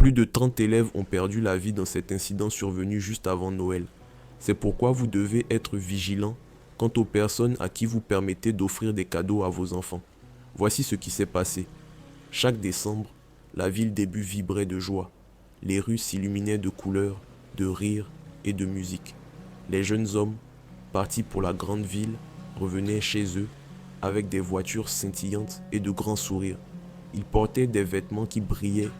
Plus de 30 élèves ont perdu la vie dans cet incident survenu juste avant Noël. C'est pourquoi vous devez être vigilant quant aux personnes à qui vous permettez d'offrir des cadeaux à vos enfants. Voici ce qui s'est passé. Chaque décembre, la ville début vibrait de joie. Les rues s'illuminaient de couleurs, de rires et de musique. Les jeunes hommes, partis pour la grande ville, revenaient chez eux avec des voitures scintillantes et de grands sourires. Ils portaient des vêtements qui brillaient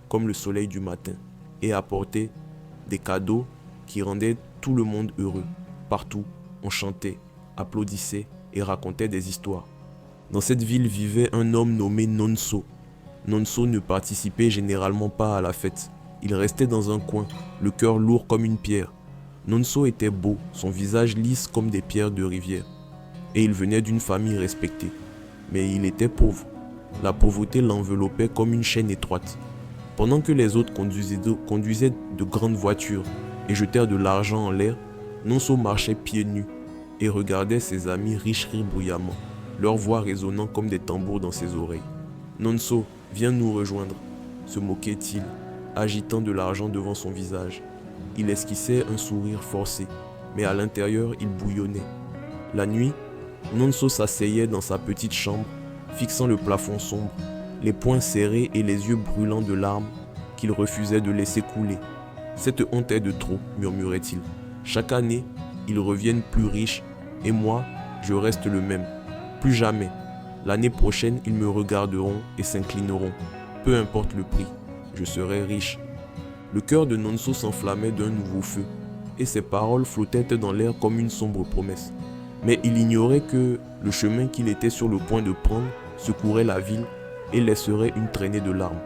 comme le soleil du matin et apportaient des cadeaux qui rendaient tout le monde heureux. Partout, on chantait, applaudissait et racontait des histoires. Dans cette ville vivait un homme nommé Nonso. Nonso ne participait généralement pas à la fête. Il restait dans un coin, le cœur lourd comme une pierre. Nonso était beau, son visage lisse comme des pierres de rivière. Et il venait d'une famille respectée. Mais il était pauvre. La pauvreté l'enveloppait comme une chaîne étroite. Pendant que les autres conduisaient de grandes voitures et jetèrent de l'argent en l'air, Nonso marchait pieds nus et regardait ses amis riches rire bruyamment, leur voix résonnant comme des tambours dans ses oreilles. « Nonso, viens nous rejoindre », se moquait-il, agitant de l'argent devant son visage. Il esquissait un sourire forcé, mais à l'intérieur, il bouillonnait. La nuit, Nonso s'asseyait dans sa petite chambre, fixant le plafond sombre, les poings serrés et les yeux brûlants de larmes qu'il refusait de laisser couler. « Cette honte est de trop », murmurait-il. « Chaque année, ils reviennent plus riches, et moi, je reste le même. Plus jamais. L'année prochaine, ils me regarderont et s'inclineront. Peu importe le prix, je serai riche. » Le cœur de Nonso s'enflammait d'un nouveau feu, et ses paroles flottaient dans l'air comme une sombre promesse. Mais il ignorait que le chemin qu'il était sur le point de prendre secourait la ville et laisserait une traînée de larmes.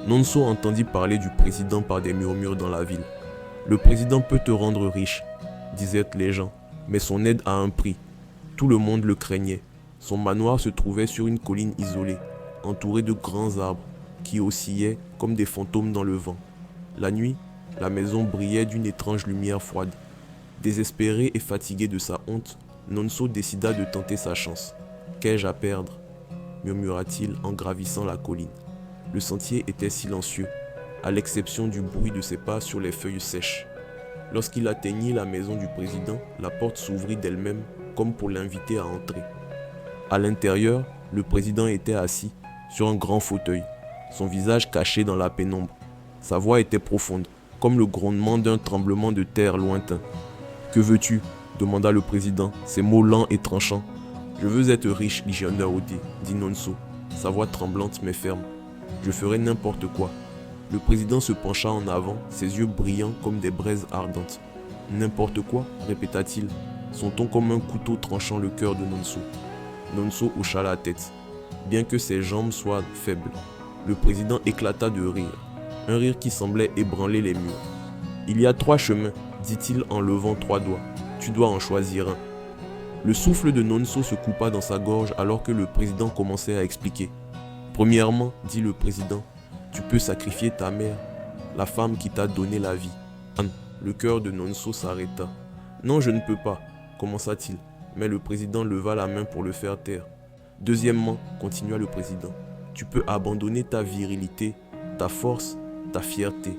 Nonso entendit parler du président par des murmures dans la ville. « Le président peut te rendre riche, » disaient les gens, mais son aide a un prix. Tout le monde le craignait. Son manoir se trouvait sur une colline isolée, entourée de grands arbres qui oscillaient comme des fantômes dans le vent. La nuit, la maison brillait d'une étrange lumière froide. Désespéré et fatigué de sa honte, Nonso décida de tenter sa chance. « Qu'ai-je à perdre ?» murmura-t-il en gravissant la colline. Le sentier était silencieux, à l'exception du bruit de ses pas sur les feuilles sèches. Lorsqu'il atteignit la maison du président, la porte s'ouvrit d'elle-même comme pour l'inviter à entrer. À l'intérieur, le président était assis sur un grand fauteuil, son visage caché dans la pénombre. Sa voix était profonde, comme le grondement d'un tremblement de terre lointain. « Que veux-tu » demanda le président, ses mots lents et tranchants. « Je veux être riche, légionnaire Odé, » dit Nonso, sa voix tremblante mais ferme. « Je ferai n'importe quoi. » Le président se pencha en avant, ses yeux brillants comme des braises ardentes. « N'importe quoi » répéta-t-il, son ton comme un couteau tranchant le cœur de Nonso. Nonso hocha la tête, bien que ses jambes soient faibles. Le président éclata de rire, un rire qui semblait ébranler les murs. « Il y a 3 chemins, dit-il en levant 3 doigts. Tu dois en choisir un. » Le souffle de Nonso se coupa dans sa gorge alors que le président commençait à expliquer. « Premièrement, dit le président, tu peux sacrifier ta mère, la femme qui t'a donné la vie. » Le cœur de Nonso s'arrêta. « Non, je ne peux pas, commença-t-il, mais le président leva la main pour le faire taire. « Deuxièmement, continua le président, tu peux abandonner ta virilité, ta force, ta fierté,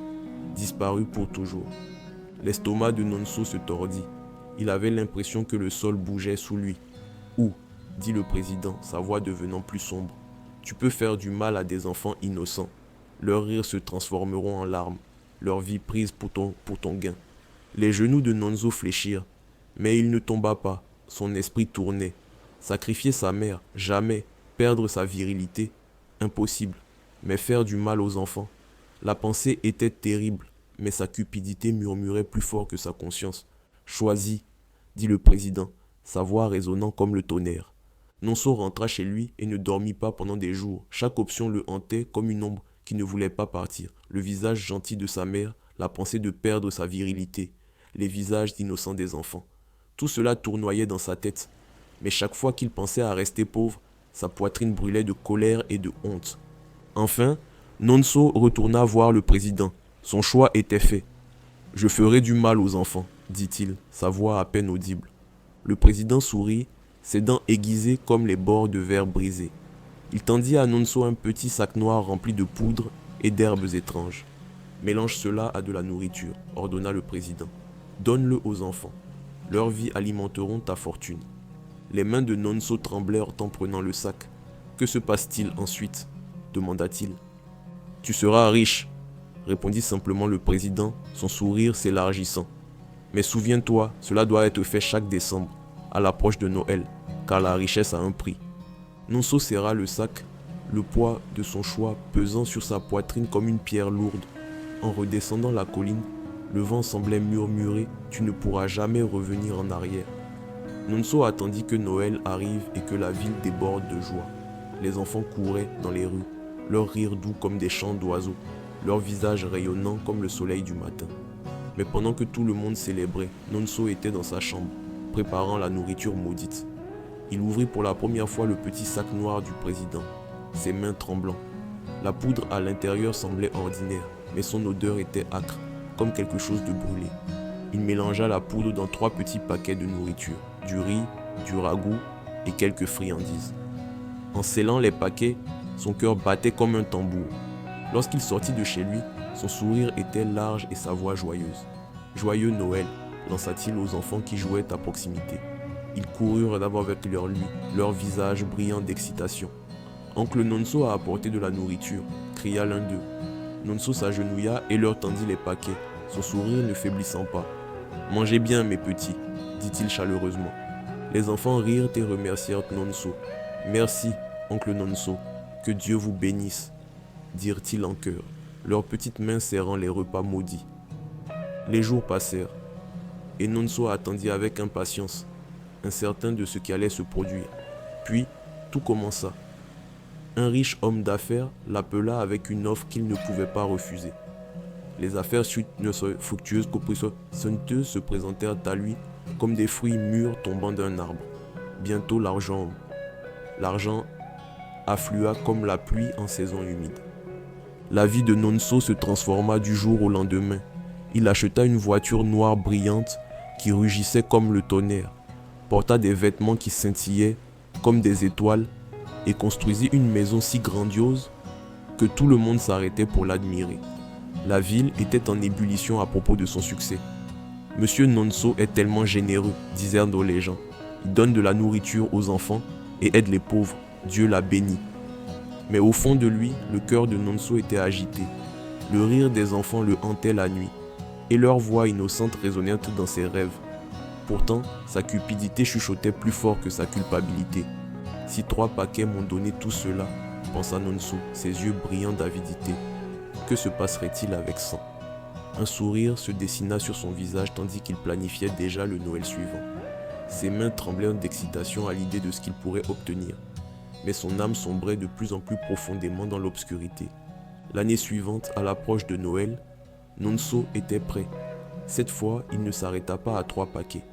disparue pour toujours. » L'estomac de Nonso se tordit. Il avait l'impression que le sol bougeait sous lui. « Ou, dit le président, sa voix devenant plus sombre, tu peux faire du mal à des enfants innocents. Leurs rires se transformeront en larmes, leur vie prise pour ton gain. » Les genoux de Nonso fléchirent, mais il ne tomba pas, son esprit tournait. Sacrifier sa mère, jamais. Perdre sa virilité, impossible. Mais faire du mal aux enfants. La pensée était terrible, mais sa cupidité murmurait plus fort que sa conscience. « Choisis, » dit le président, sa voix résonnant comme le tonnerre. Nonso rentra chez lui et ne dormit pas pendant des jours. Chaque option le hantait comme une ombre qui ne voulait pas partir. Le visage gentil de sa mère, la pensée de perdre sa virilité, les visages innocents des enfants. Tout cela tournoyait dans sa tête. Mais chaque fois qu'il pensait à rester pauvre, sa poitrine brûlait de colère et de honte. Enfin, Nonso retourna voir le président. Son choix était fait. « Je ferai du mal aux enfants, » dit-il, sa voix à peine audible. Le président sourit, ses dents aiguisées comme les bords de verre brisés. Il tendit à Nonso un petit sac noir rempli de poudre et d'herbes étranges. Mélange cela à de la nourriture, ordonna le président. Donne-le aux enfants. Leurs vies alimenteront ta fortune. Les mains de Nonso tremblèrent en prenant le sac. Que se passe-t-il ensuite demanda-t-il. Tu seras riche, répondit simplement le président, son sourire s'élargissant. Mais souviens-toi, cela doit être fait chaque décembre, à l'approche de Noël, car la richesse a un prix. Nonso serra le sac, le poids de son choix pesant sur sa poitrine comme une pierre lourde. En redescendant la colline, le vent semblait murmurer « Tu ne pourras jamais revenir en arrière ». Nonso attendit que Noël arrive et que la ville déborde de joie. Les enfants couraient dans les rues, leur rire doux comme des chants d'oiseaux, leurs visages rayonnants comme le soleil du matin. Mais pendant que tout le monde célébrait, Nonso était dans sa chambre, préparant la nourriture maudite. Il ouvrit pour la première fois le petit sac noir du président, ses mains tremblant. La poudre à l'intérieur semblait ordinaire, mais son odeur était âcre, comme quelque chose de brûlé. Il mélangea la poudre dans 3 petits paquets de nourriture, du riz, du ragoût et quelques friandises. En scellant les paquets, son cœur battait comme un tambour. Lorsqu'il sortit de chez lui, son sourire était large et sa voix joyeuse. « Joyeux Noël !» lança-t-il aux enfants qui jouaient à proximité. Ils coururent d'abord avec lui, leur visage brillant d'excitation. « Oncle Nonso a apporté de la nourriture !» cria l'un d'eux. Nonso s'agenouilla et leur tendit les paquets, son sourire ne faiblissant pas. « Mangez bien, mes petits !» dit-il chaleureusement. Les enfants rirent et remercièrent Nonso. « Merci, oncle Nonso, que Dieu vous bénisse !» dirent-ils en chœur, leurs petites mains serrant les repas maudits. Les jours passèrent, et Nonso attendit avec impatience, incertain de ce qui allait se produire. Puis, tout commença. Un riche homme d'affaires l'appela avec une offre qu'il ne pouvait pas refuser. Les affaires fructueuses somptueuses se présentèrent à lui comme des fruits mûrs tombant d'un arbre. Bientôt l'argent afflua comme la pluie en saison humide. La vie de Nonso se transforma du jour au lendemain. Il acheta une voiture noire brillante qui rugissait comme le tonnerre, porta des vêtements qui scintillaient comme des étoiles et construisit une maison si grandiose que tout le monde s'arrêtait pour l'admirer. La ville était en ébullition à propos de son succès. « Monsieur Nonso est tellement généreux », disèrent les gens. « Il donne de la nourriture aux enfants et aide les pauvres. Dieu l'a béni. » Mais au fond de lui, le cœur de Nonso était agité. Le rire des enfants le hantait la nuit, et leur voix innocente résonnait dans ses rêves. Pourtant, sa cupidité chuchotait plus fort que sa culpabilité. « Si 3 paquets m'ont donné tout cela, » pensa Nonso, ses yeux brillants d'avidité. Que se passerait-il avec 100 ? Un sourire se dessina sur son visage tandis qu'il planifiait déjà le Noël suivant. Ses mains tremblaient d'excitation à l'idée de ce qu'il pourrait obtenir. Mais son âme sombrait de plus en plus profondément dans l'obscurité. L'année suivante, à l'approche de Noël, Nonso était prêt. Cette fois, il ne s'arrêta pas à 3 paquets.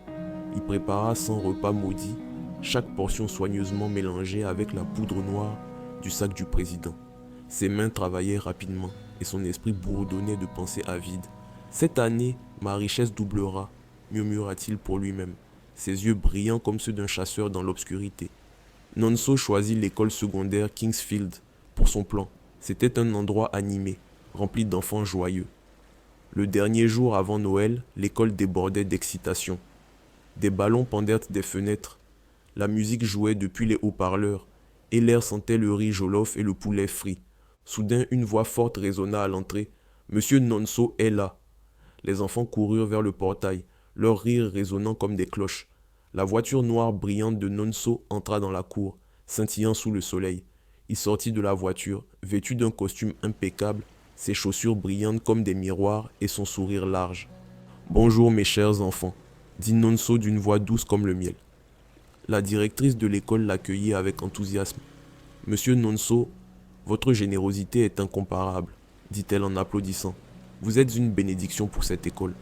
Il prépara 100 repas maudits, chaque portion soigneusement mélangée avec la poudre noire du sac du président. Ses mains travaillaient rapidement et son esprit bourdonnait de pensées avides. « Cette année, ma richesse doublera », murmura-t-il pour lui-même, ses yeux brillants comme ceux d'un chasseur dans l'obscurité. Nonso choisit l'école secondaire Kingsfield pour son plan. C'était un endroit animé, rempli d'enfants joyeux. Le dernier jour avant Noël, l'école débordait d'excitation. Des ballons pendaient des fenêtres, la musique jouait depuis les haut-parleurs, et l'air sentait le riz jollof et le poulet frit. Soudain, une voix forte résonna à l'entrée. « Monsieur Nonso est là !» Les enfants coururent vers le portail, leur rire résonnant comme des cloches. La voiture noire brillante de Nonso entra dans la cour, scintillant sous le soleil. Il sortit de la voiture, vêtu d'un costume impeccable, ses chaussures brillantes comme des miroirs et son sourire large. « Bonjour mes chers enfants », dit Nonso d'une voix douce comme le miel. La directrice de l'école l'accueillit avec enthousiasme. « Monsieur Nonso, votre générosité est incomparable, » dit-elle en applaudissant. « Vous êtes une bénédiction pour cette école. »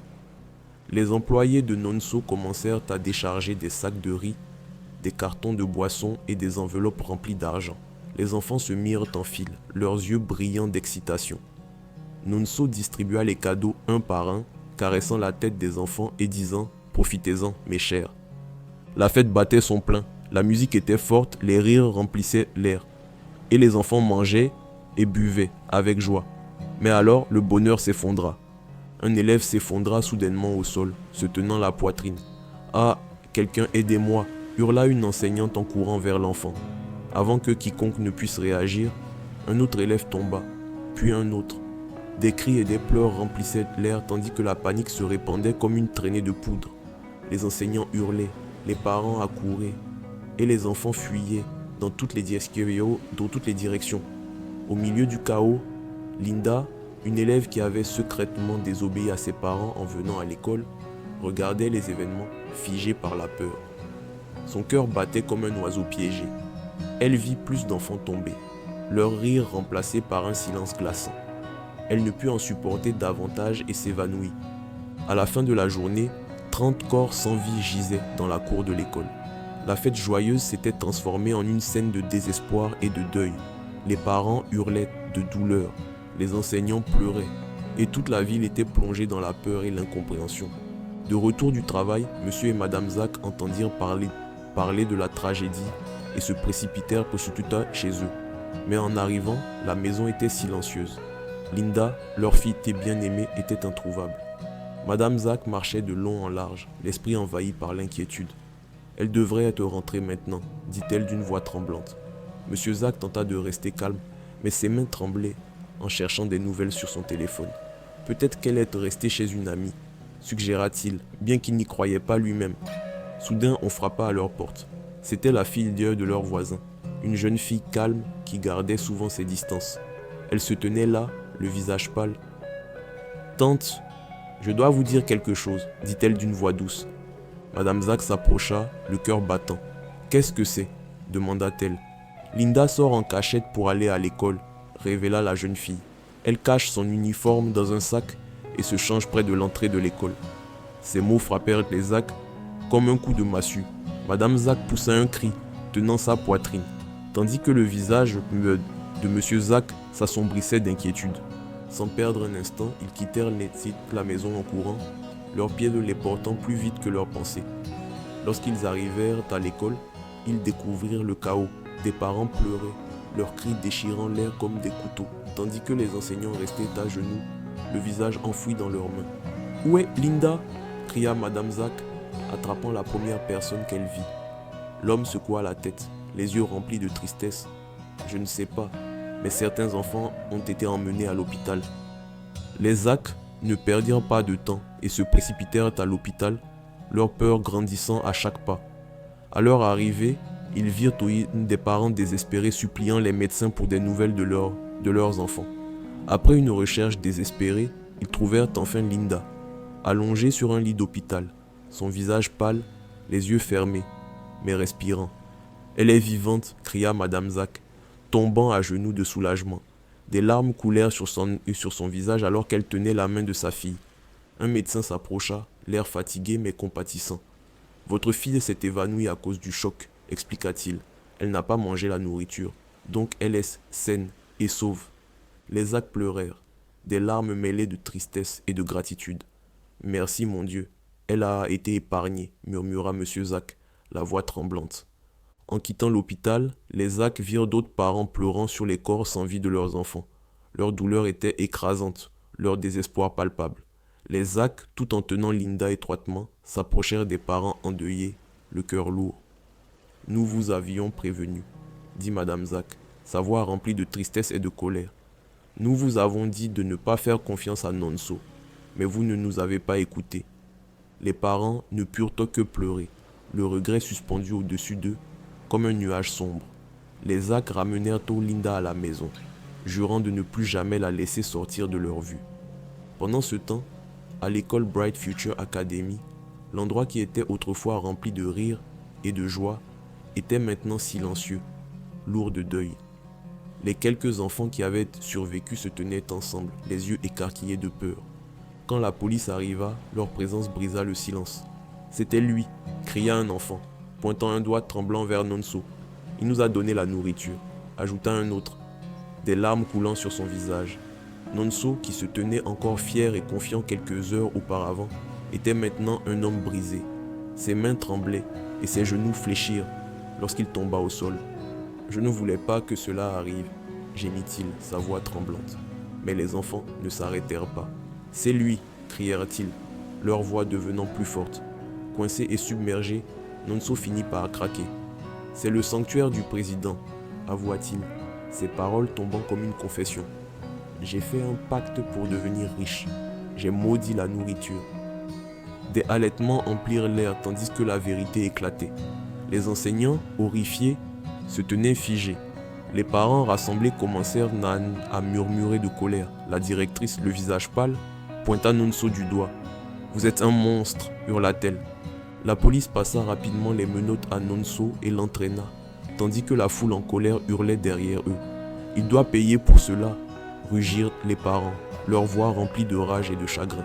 Les employés de Nonso commencèrent à décharger des sacs de riz, des cartons de boissons et des enveloppes remplies d'argent. Les enfants se mirent en file, leurs yeux brillants d'excitation. Nonso distribua les cadeaux un par un, caressant la tête des enfants et disant « Profitez-en, mes chers ». La fête battait son plein, la musique était forte, les rires remplissaient l'air. Et les enfants mangeaient et buvaient avec joie. Mais alors, le bonheur s'effondra. Un élève s'effondra soudainement au sol, se tenant la poitrine. « Ah, quelqu'un aidez-moi » hurla une enseignante en courant vers l'enfant. Avant que quiconque ne puisse réagir, un autre élève tomba, puis un autre. Des cris et des pleurs remplissaient l'air tandis que la panique se répandait comme une traînée de poudre. Les enseignants hurlaient, les parents accouraient, et les enfants fuyaient dans toutes les directions. Au milieu du chaos, Linda, une élève qui avait secrètement désobéi à ses parents en venant à l'école, regardait les événements figée par la peur. Son cœur battait comme un oiseau piégé. Elle vit plus d'enfants tomber, leur rire remplacé par un silence glaçant. Elle ne put en supporter davantage et s'évanouit. À la fin de la journée, 30 corps sans vie gisaient dans la cour de l'école. La fête joyeuse s'était transformée en une scène de désespoir et de deuil. Les parents hurlaient de douleur, les enseignants pleuraient, et toute la ville était plongée dans la peur et l'incompréhension. De retour du travail, monsieur et madame Zach entendirent parler de la tragédie et se précipitèrent précipitamment chez eux. Mais en arrivant, la maison était silencieuse. Linda, leur fille bien-aimée, était introuvable. Madame Zach marchait de long en large, l'esprit envahi par l'inquiétude. « Elle devrait être rentrée maintenant », dit-elle d'une voix tremblante. Monsieur Zach tenta de rester calme, mais ses mains tremblaient en cherchant des nouvelles sur son téléphone. « Peut-être qu'elle est restée chez une amie », suggéra-t-il, bien qu'il n'y croyait pas lui-même. Soudain, on frappa à leur porte. C'était la fille de leur voisin, une jeune fille calme qui gardait souvent ses distances. Elle se tenait là, le visage pâle. « Tante, je dois vous dire quelque chose, dit-elle d'une voix douce. Madame Zach s'approcha, le cœur battant. « Qu'est-ce que c'est » demanda-t-elle. « Linda sort en cachette pour aller à l'école » révéla la jeune fille. Elle cache son uniforme dans un sac et se change près de l'entrée de l'école. Ces mots frappèrent les Zach comme un coup de massue. Madame Zach poussa un cri, tenant sa poitrine, tandis que le visage de monsieur Zach s'assombrissait d'inquiétude. Sans perdre un instant, ils quittèrent la maison en courant, leurs pieds les portant plus vite que leurs pensées. Lorsqu'ils arrivèrent à l'école, ils découvrirent le chaos. Des parents pleuraient, leurs cris déchirant l'air comme des couteaux, tandis que les enseignants restaient à genoux, le visage enfoui dans leurs mains. « Où est Linda » cria Madame Zach, attrapant la première personne qu'elle vit. L'homme secoua la tête, les yeux remplis de tristesse. « Je ne sais pas, mais certains enfants ont été emmenés à l'hôpital. » Les Zach ne perdirent pas de temps et se précipitèrent à l'hôpital, leur peur grandissant à chaque pas. À leur arrivée, ils virent des parents désespérés suppliant les médecins pour des nouvelles de leurs enfants. Après une recherche désespérée, ils trouvèrent enfin Linda, allongée sur un lit d'hôpital, son visage pâle, les yeux fermés, mais respirant. « Elle est vivante » cria Madame Zach, tombant à genoux de soulagement. Des larmes coulèrent sur son visage alors qu'elle tenait la main de sa fille. Un médecin s'approcha, l'air fatigué mais compatissant. « Votre fille s'est évanouie à cause du choc » expliqua-t-il. « Elle n'a pas mangé la nourriture, donc elle est saine et sauve. » Les Zach pleurèrent, des larmes mêlées de tristesse et de gratitude. « Merci mon Dieu, elle a été épargnée » murmura monsieur Zach, la voix tremblante. En quittant l'hôpital, les Zach virent d'autres parents pleurant sur les corps sans vie de leurs enfants. Leur douleur était écrasante, leur désespoir palpable. Les Zach, tout en tenant Linda étroitement, s'approchèrent des parents endeuillés, le cœur lourd. « Nous vous avions prévenu, » dit Madame Zach, sa voix remplie de tristesse et de colère. « Nous vous avons dit de ne pas faire confiance à Nonso, mais vous ne nous avez pas écoutés. » Les parents ne purent que pleurer, le regret suspendu au-dessus d'eux, comme un nuage sombre. Les Zach ramenèrent Linda à la maison, jurant de ne plus jamais la laisser sortir de leur vue. Pendant ce temps, à l'école Bright Future Academy, l'endroit qui était autrefois rempli de rire et de joie était maintenant silencieux, lourd de deuil. Les quelques enfants qui avaient survécu se tenaient ensemble, les yeux écarquillés de peur. Quand la police arriva, leur présence brisa le silence. « C'était lui !» cria un enfant, pointant un doigt tremblant vers Nonso. « Il nous a donné la nourriture », ajouta un autre, des larmes coulant sur son visage. Nonso, qui se tenait encore fier et confiant quelques heures auparavant, était maintenant un homme brisé. Ses mains tremblaient et ses genoux fléchirent lorsqu'il tomba au sol. « Je ne voulais pas que cela arrive », gémit-il, sa voix tremblante. Mais les enfants ne s'arrêtèrent pas. « C'est lui !» crièrent-ils, leur voix devenant plus forte. Coincé et submergé, Nonso finit par craquer. « C'est le sanctuaire du président », avoua-t-il, ses paroles tombant comme une confession. « J'ai fait un pacte pour devenir riche. J'ai maudit la nourriture. » Des halètements emplirent l'air tandis que la vérité éclatait. Les enseignants, horrifiés, se tenaient figés. Les parents rassemblés commencèrent à murmurer de colère. La directrice, le visage pâle, pointa Nonso du doigt. « Vous êtes un monstre !» hurla-t-elle. La police passa rapidement les menottes à Nonso et l'entraîna, tandis que la foule en colère hurlait derrière eux. « Il doit payer pour cela !» rugirent les parents, leurs voix remplies de rage et de chagrin.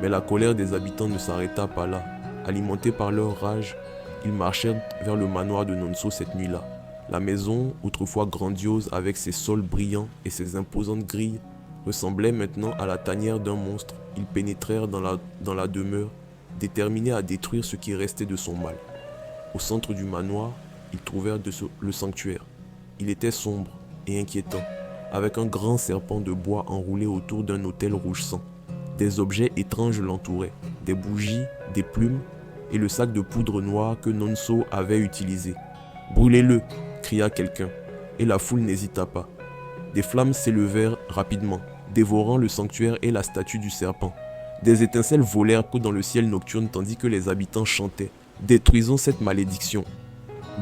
Mais la colère des habitants ne s'arrêta pas là. Alimentés par leur rage, ils marchèrent vers le manoir de Nonso cette nuit-là. La maison, autrefois grandiose avec ses sols brillants et ses imposantes grilles, ressemblait maintenant à la tanière d'un monstre. Ils pénétrèrent dans la demeure, déterminés à détruire ce qui restait de son mal. Au centre du manoir, ils trouvèrent le sanctuaire. Il était sombre et inquiétant, avec un grand serpent de bois enroulé autour d'un autel rouge sang. Des objets étranges l'entouraient, des bougies, des plumes et le sac de poudre noire que Nonso avait utilisé. « Brûlez-le !» cria quelqu'un, et la foule n'hésita pas. Des flammes s'élevèrent rapidement, dévorant le sanctuaire et la statue du serpent. Des étincelles volèrent dans le ciel nocturne tandis que les habitants chantaient « Détruisons cette malédiction !»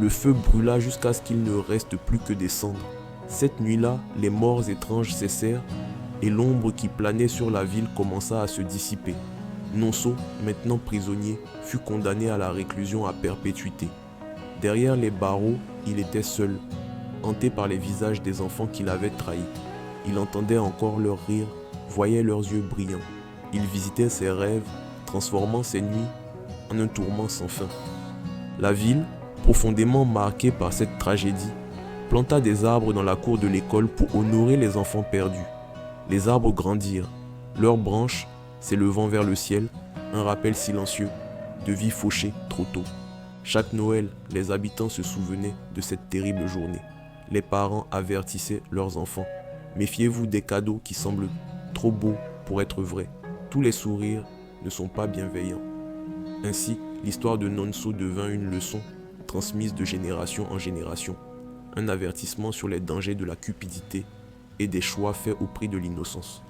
Le feu brûla jusqu'à ce qu'il ne reste plus que des cendres. Cette nuit-là, les morts étranges cessèrent et l'ombre qui planait sur la ville commença à se dissiper. Nonso, maintenant prisonnier, fut condamné à la réclusion à perpétuité. Derrière les barreaux, il était seul, hanté par les visages des enfants qu'il avait trahis. Il entendait encore leurs rires, voyait leurs yeux brillants. Il visitait ses rêves, transformant ses nuits en un tourment sans fin. La ville, profondément marquée par cette tragédie, planta des arbres dans la cour de l'école pour honorer les enfants perdus. Les arbres grandirent, leurs branches s'élevant vers le ciel, un rappel silencieux de vie fauchée trop tôt. Chaque Noël, les habitants se souvenaient de cette terrible journée. Les parents avertissaient leurs enfants. Méfiez-vous des cadeaux qui semblent trop beaux pour être vrais. Tous les sourires ne sont pas bienveillants. Ainsi, l'histoire de Nonso devint une leçon transmise de génération en génération. Un avertissement sur les dangers de la cupidité et des choix faits au prix de l'innocence.